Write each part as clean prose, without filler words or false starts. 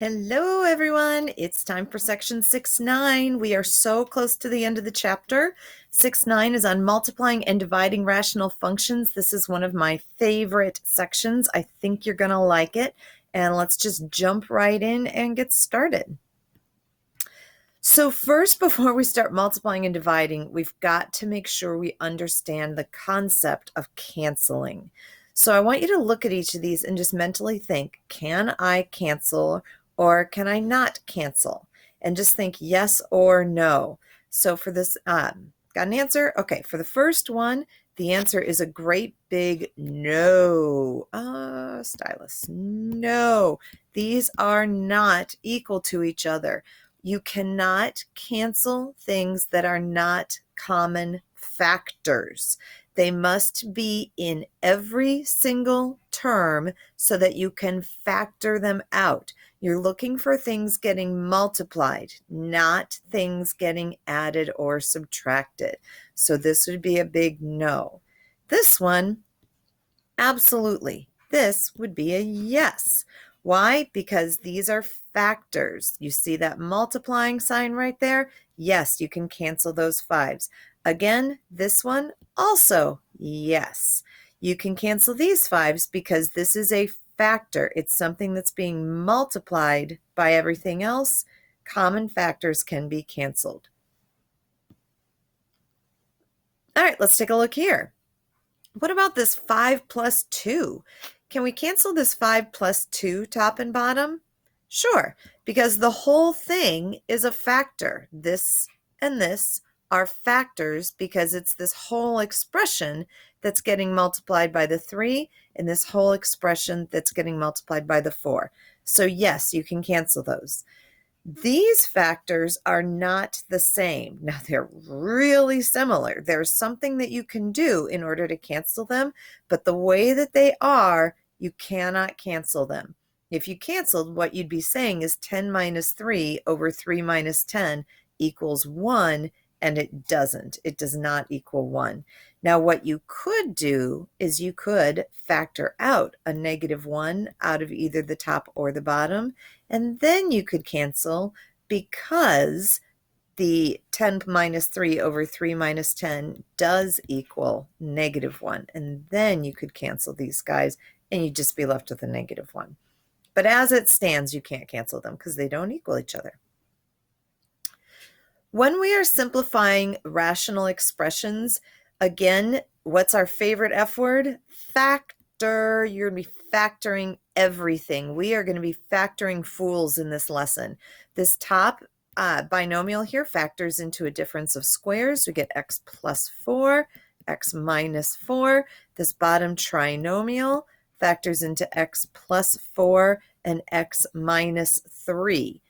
Hello, everyone. It's time for section 6-9. We are so close to the end of the chapter. 6-9 is on multiplying and dividing rational functions. This is one of my favorite sections. I think you're going to like it. And let's just jump right in and get started. So first, before we start multiplying and dividing, we've got to make sure we understand the concept of canceling. So I want you to look at each of these and just mentally think, can I cancel or can I not cancel? And just think yes or no. So for this, got an answer? Okay, for the first one, the answer is a great big no. Stylus, no. These are not equal to each other. You cannot cancel things that are not common factors. They must be in every single term so that you can factor them out. You're looking for things getting multiplied, not things getting added or subtracted. So this would be a big no. This one, absolutely. This would be a yes. Why? Because these are factors. You see that multiplying sign right there? Yes, you can cancel those fives. Again, this one also yes. You can cancel these fives because this is a factor. It's something that's being multiplied by everything else. Common factors can be canceled. All right, let's take a look here. What about this 5 plus 2? Can we cancel this 5 plus 2 top and bottom? Sure, because the whole thing is a factor. This and this are factors because it's this whole expression that's getting multiplied by the 3 and this whole expression that's getting multiplied by the 4. So yes, you can cancel those. These factors are not the same. Now, they're really similar. There's something that you can do in order to cancel them, but the way that they are, you cannot cancel them. If you canceled, what you'd be saying is 10 minus 3 over 3 minus 10 equals 1, and it doesn't. It does not equal 1. Now, what you could do is you could factor out a -1 out of either the top or the bottom, and then you could cancel because the 10 minus 3 over 3 minus 10 does equal -1. And then you could cancel these guys and you'd just be left with a -1. But as it stands, you can't cancel them because they don't equal each other. When we are simplifying rational expressions, again, what's our favorite F word? Factor. You're going to be factoring everything. We are going to be factoring fools in this lesson. This top binomial here factors into a difference of squares. We get x plus 4, x minus 4. This bottom trinomial factors into x plus 4 and x minus 3.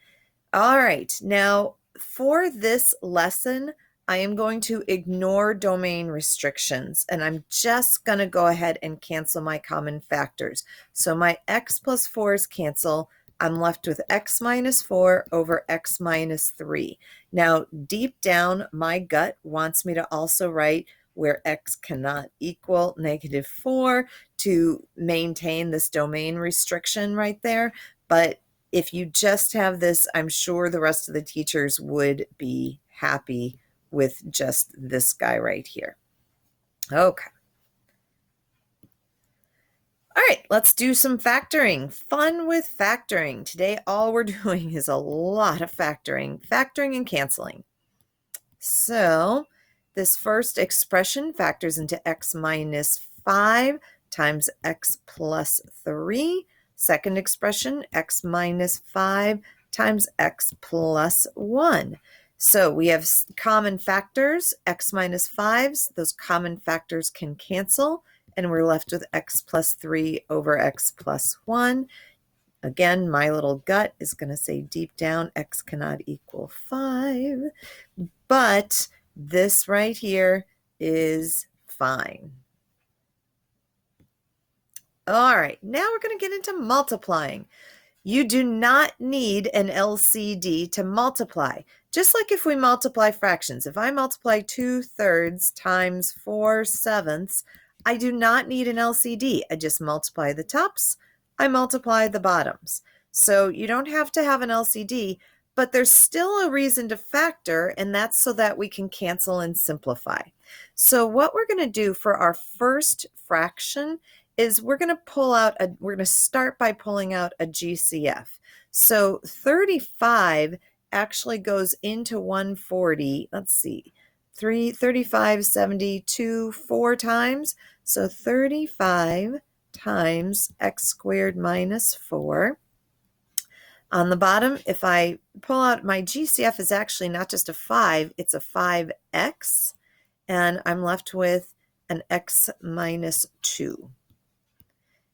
All right, now for this lesson, I am going to ignore domain restrictions, and I'm just going to go ahead and cancel my common factors. So my x plus 4's cancel. I'm left with x minus 4 over x minus 3. Now, deep down, my gut wants me to also write where x cannot equal -4 to maintain this domain restriction right there, but if you just have this, I'm sure the rest of the teachers would be happy with just this guy right here. Okay. All right, let's do some factoring. Fun with factoring. Today, all we're doing is a lot of factoring and canceling. So this first expression factors into x minus 5 times x plus 3. Second expression, x minus 5 times x plus 1. So we have common factors, x minus 5s. Those common factors can cancel, and we're left with x plus 3 over x plus 1. Again, my little gut is going to say deep down, x cannot equal 5. But this right here is fine. All right, now we're going to get into multiplying. You do not need an LCD to multiply. Just like if we multiply fractions, if I multiply 2/3 times 4/7, I do not need an LCD. I just multiply the tops, I multiply the bottoms. So you don't have to have an LCD, but there's still a reason to factor, and that's so that we can cancel and simplify. So what we're going to do for our first fraction is we're going to start by pulling out a GCF. So 35 actually goes into 140. Let's see. 35, 72, 4 times. So 35 times x squared minus 4. On the bottom, if I pull out, my GCF is actually not just a 5, it's a 5x, and I'm left with an x minus 2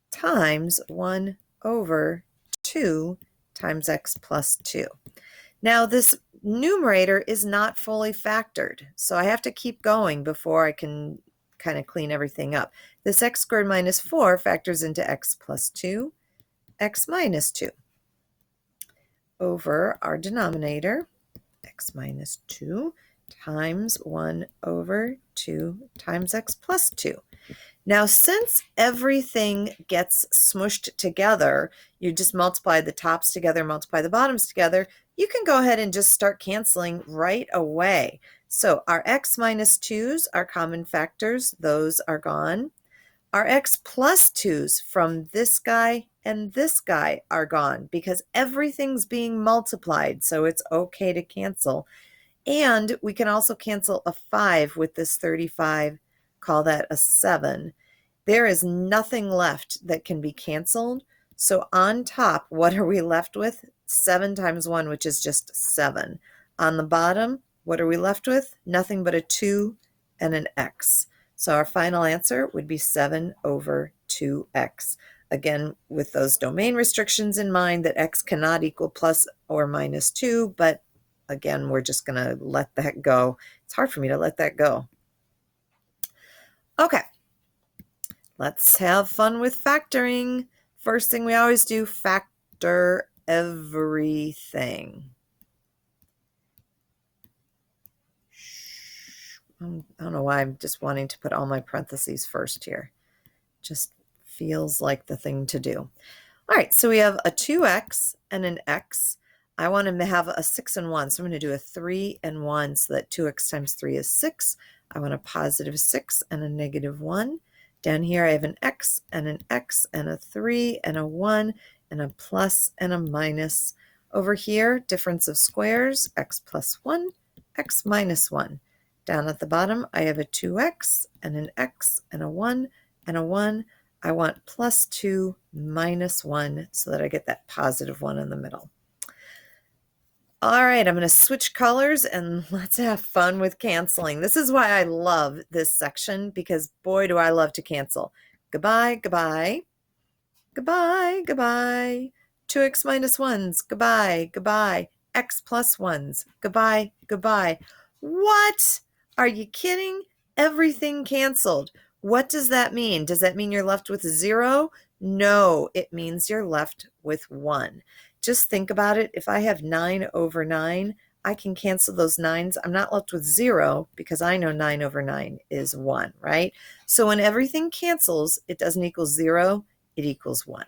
times 1 over 2 times x plus 2. Now, this numerator is not fully factored, so I have to keep going before I can kind of clean everything up. This x squared minus 4 factors into x plus 2, x minus 2 over our denominator, x minus 2 times 1 over 2 times x plus 2. Now, since everything gets smushed together, you just multiply the tops together, multiply the bottoms together, you can go ahead and just start canceling right away. So our x minus 2's are common factors. Those are gone. Our x plus 2's from this guy and this guy are gone because everything's being multiplied, so it's okay to cancel. And we can also cancel a 5 with this 35, call that a 7. There is nothing left that can be canceled. So on top, what are we left with? 7 times 1, which is just 7. On the bottom, what are we left with? Nothing but a 2 and an x. So our final answer would be 7 over 2x. Again, with those domain restrictions in mind that x cannot equal plus or minus 2, but again, we're just going to let that go. It's hard for me to let that go. Okay, let's have fun with factoring. First thing we always do, factor everything. I don't know why I'm just wanting to put all my parentheses first here. Just feels like the thing to do. All right, so we have a 2x and an x. I want to have a 6 and 1, so I'm going to do a 3 and 1, so that 2x times 3 is 6. I want a positive 6 and a negative 1. Down here I have an x and a 3 and a 1 and a plus and a minus. Over here, difference of squares, x plus 1, x minus 1. Down at the bottom, I have a 2x and an x and a 1 and a 1. I want plus 2 minus 1 so that I get that positive 1 in the middle. All right, I'm going to switch colors and let's have fun with canceling. This is why I love this section, because boy, do I love to cancel. Goodbye, goodbye, goodbye, goodbye. 2x minus 1's, goodbye, goodbye. X plus 1's, goodbye, goodbye. What? Are you kidding? Everything canceled. What does that mean? Does that mean you're left with 0? No, it means you're left with 1. Just think about it. If I have 9 over 9, I can cancel those 9's. I'm not left with 0 because I know 9 over 9 is 1, right? So when everything cancels, it doesn't equal 0, it equals 1.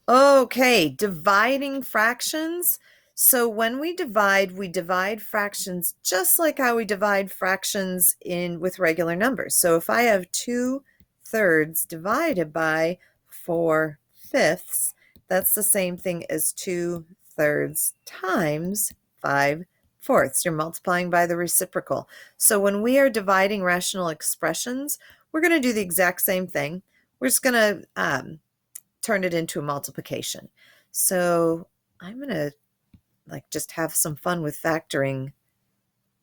Okay, dividing fractions. So when we divide fractions just like how we divide fractions with regular numbers. So if I have 2/3 divided by 4/5, that's the same thing as 2/3 times 5/4. You're multiplying by the reciprocal. So when we are dividing rational expressions, we're going to do the exact same thing. We're just going to turn it into a multiplication. So I'm going to just have some fun with factoring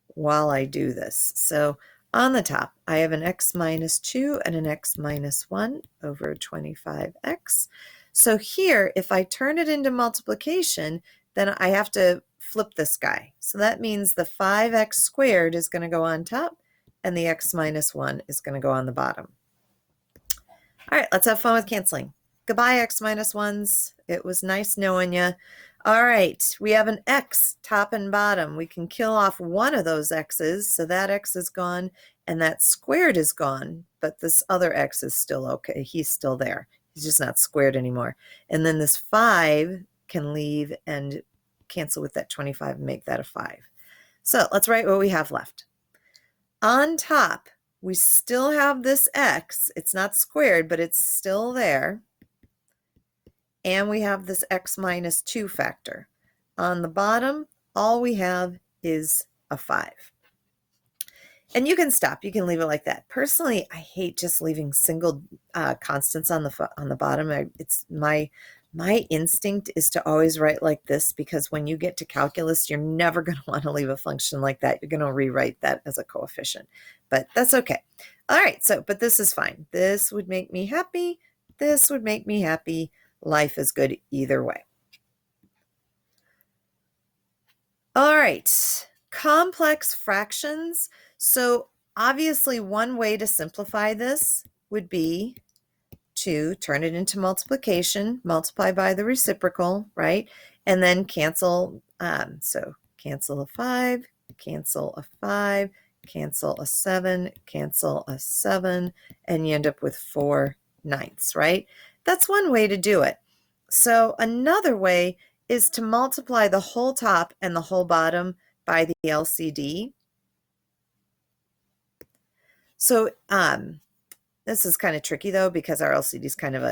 while I do this. So on the top, I have an x minus 2 and an x minus 1 over 25x. So here, if I turn it into multiplication, then I have to flip this guy. So that means the 5x squared is going to go on top, and the x minus 1 is going to go on the bottom. All right, let's have fun with canceling. Goodbye, x minus 1's. It was nice knowing you. All right, we have an x top and bottom. We can kill off one of those x's, so that x is gone, and that squared is gone, but this other x is still okay. He's still there. He's just not squared anymore. And then this 5 can leave and cancel with that 25 and make that a 5. So let's write what we have left. On top, we still have this x. It's not squared, but it's still there. And we have this x minus 2 factor. On the bottom, all we have is a 5. And you can stop. You can leave it like that. Personally, I hate just leaving single constants on the bottom. It's my instinct is to always write like this, because when you get to calculus, you're never going to want to leave a function like that. You're going to rewrite that as a coefficient, but that's okay. All right, but this is fine. This would make me happy. This would make me happy. Life is good either way. All right, complex fractions. So obviously one way to simplify this would be to turn it into multiplication, multiply by the reciprocal, right? And then cancel. So cancel a 5, cancel a 5, cancel a 7, cancel a 7, and you end up with 4/9, right? That's one way to do it. So another way is to multiply the whole top and the whole bottom by the LCD. So this is kind of tricky though, because our LCD is kind of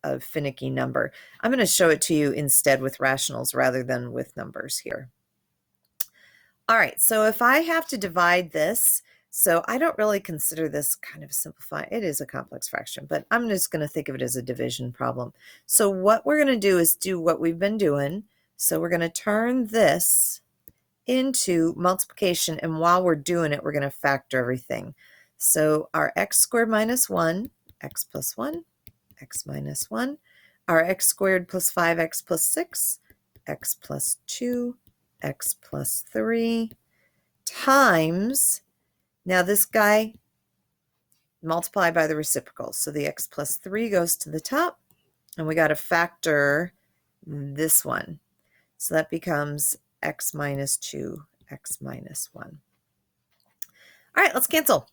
a finicky number. I'm going to show it to you instead with rationals rather than with numbers here. All right, so if I have to divide this, so I don't really consider this kind of simplifying. It is a complex fraction, but I'm just going to think of it as a division problem. So what we're going to do is do what we've been doing. So we're going to turn this into multiplication, and while we're doing it, we're going to factor everything. So our x squared minus 1, x plus 1, x minus 1, our x squared plus 5x plus 6, x plus 2, x plus 3, times, now this guy multiplied by the reciprocal. So the x plus 3 goes to the top, and we got to factor this one. So that becomes x minus 2, x minus 1. All right, let's cancel.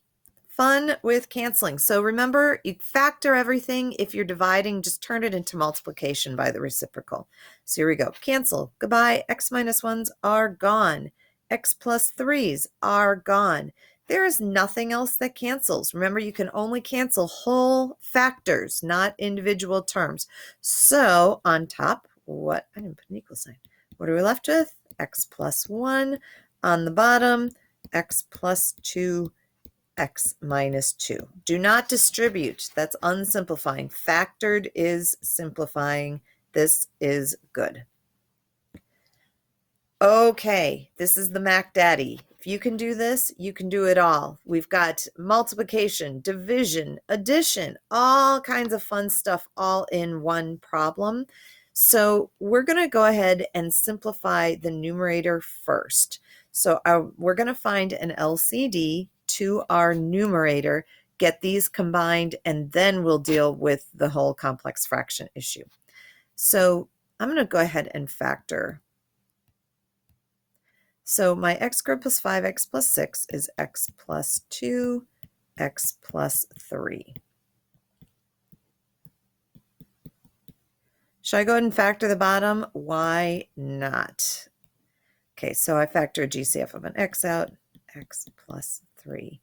Fun with canceling. So remember, you factor everything. If you're dividing, just turn it into multiplication by the reciprocal. So here we go. Cancel. Goodbye. X minus 1s are gone. X plus 3s are gone. There is nothing else that cancels. Remember, you can only cancel whole factors, not individual terms. So on top, I didn't put an equal sign. What are we left with? X plus 1. On the bottom, x plus 2, x minus 2. Do not distribute. That's unsimplifying. Factored is simplifying. This is good. Okay, this is the Mac Daddy. If you can do this, you can do it all. We've got multiplication, division, addition, all kinds of fun stuff all in one problem. So we're going to go ahead and simplify the numerator first. So we're going to find an LCD to our numerator, get these combined, and then we'll deal with the whole complex fraction issue. So I'm going to go ahead and factor. So my x squared plus 5x plus 6 is x plus 2, x plus 3. Should I go ahead and factor the bottom? Why not? Okay, so I factor a GCF of an x out, x plus 3.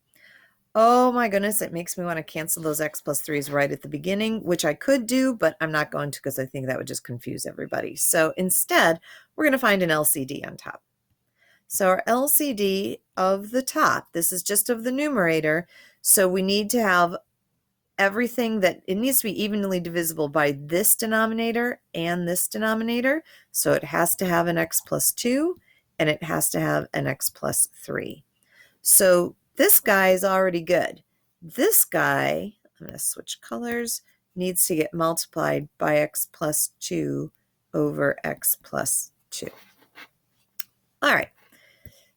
Oh my goodness, it makes me want to cancel those x plus 3's right at the beginning, which I could do, but I'm not going to because I think that would just confuse everybody. So instead, we're going to find an LCD on top. So our LCD of the top, this is just of the numerator, so we need to have everything that, it needs to be evenly divisible by this denominator and this denominator. So it has to have an x plus 2, and it has to have an x plus 3. So this guy is already good. This guy, I'm going to switch colors, needs to get multiplied by x plus 2 over x plus 2. All right.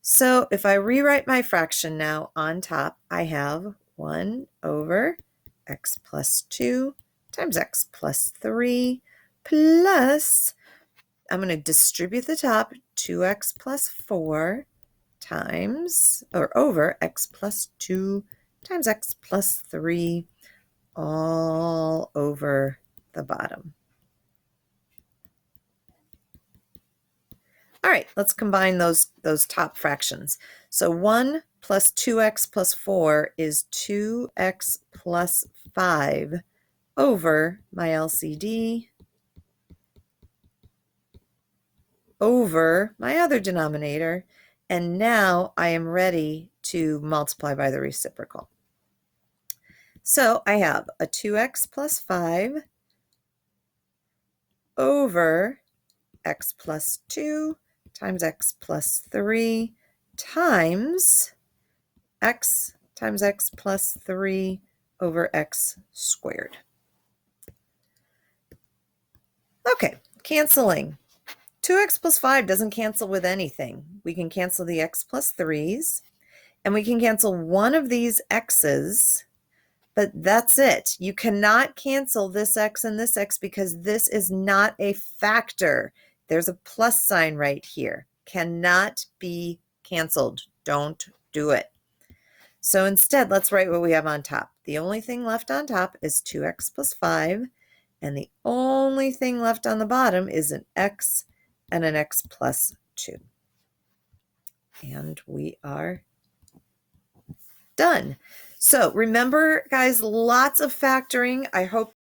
So if I rewrite my fraction now on top, I have 1 over x plus 2 times x plus 3 plus, I'm going to distribute the top, 2x plus 4 times, or over x plus 2 times x plus 3 all over the bottom. All right, let's combine those top fractions. So 1 plus 2x plus 4 is 2x plus 5 over my LCD over my other denominator. And now I am ready to multiply by the reciprocal. So I have a 2x plus 5 over x plus 2 times x plus 3 times x plus 3 over x squared. Okay, canceling. 2x plus 5 doesn't cancel with anything. We can cancel the x plus 3's, and we can cancel one of these x's, but that's it. You cannot cancel this x and this x because this is not a factor. There's a plus sign right here. Cannot be canceled. Don't do it. So instead, let's write what we have on top. The only thing left on top is 2x plus 5, and the only thing left on the bottom is an x and an x plus 2. And we are done. So remember, guys, lots of factoring. I hope